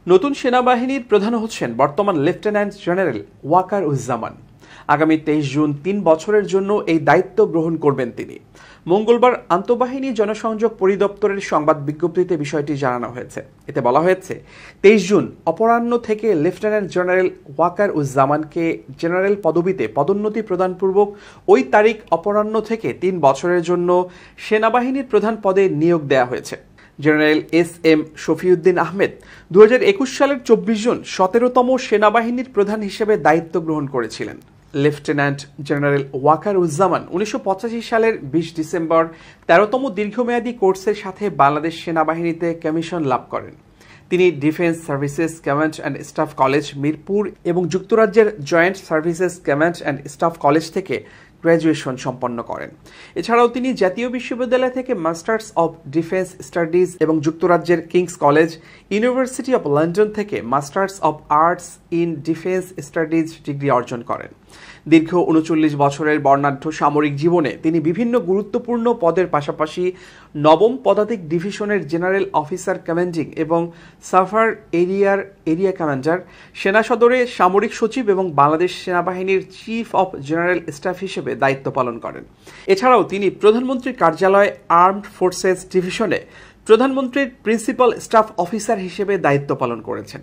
নতুন সেনাবাহিনীর প্রধান হচ্ছেন বর্তমান লেফটেন্যান্ট জেনারেল ওয়াকারুজ্জামান। আগামী 23 জুন 3 বছরের জন্য এই দায়িত্ব গ্রহণ করবেন তিনি। মঙ্গলবার আন্তঃবাহিনী জনসংযোগ পরিদপ্তরের সংবাদ বিজ্ঞপ্তিতে বিষয়টি জানানো হয়েছে। এতে বলা হয়েছে, 23 জুন অপরাহ্ন থেকে লেফটেন্যান্ট জেনারেল ওয়াকারুজ্জামানকে জেনারেল পদবিতে পদোন্নতি প্রদানপূর্বক ওই তারিখ অপরাহ্ন থেকে 3 বছরের জন্য সেনাবাহিনীর প্রধান পদে নিয়োগ দেওয়া হয়েছে। General SM. শফিউদ্দিন আহমেদ 2021 সালের 24 জুন 17তম সেনাবাহিনীর প্রধান হিসেবে দায়িত্ব গ্রহণ করেছিলেন। লেফটেন্যান্ট জেনারেল ওয়াকারুজ্জামান 1985 সালের 20 ডিসেম্বর 13তম দীর্ঘমেয়াদী কোর্সের সাথে বাংলাদেশ সেনাবাহিনীতে কমিশন লাভ করেন। তিনি defence services command and staff college Mirpur এবং যুক্তরাজ্যের joint services command and staff college থেকে গ্র্যাজুয়েশন সম্পন্ন করেন। এছাড়াও তিনি জাতীয় বিশ্ববিদ্যালয় থেকে মাস্টার্স অব ডিফেন্স স্টাডিজ এবং যুক্তরাজ্যের King's college, university of London থেকে masters of arts in defence studies degree অর্জন করেন। দীর্ঘ 39 বছরের বর্ণাঢ্য সামরিক জীবনে তিনি বিভিন্ন গুরুত্বপূর্ণ পদের পাশাপাশি 9ম পদাতিক ডিভিশনের জেনারেল অফিসার কমান্ডিং এবং সাফার এরিয়া কমান্ডার, সেনা সদরে সামরিক সচিব এবং বাংলাদেশ সেনাবাহিনীর চিফ অব জেনারেল স্টাফ হিসেবে দায়িত্ব পালন করেন। এছাড়াও তিনি প্রধানমন্ত্রীর কার্যালয় আর্মড ফোর্সেস ডিভিশনে প্রধানমন্ত্রীর প্রিন্সিপাল স্টাফ অফিসার হিসেবে দায়িত্ব পালন করেছেন।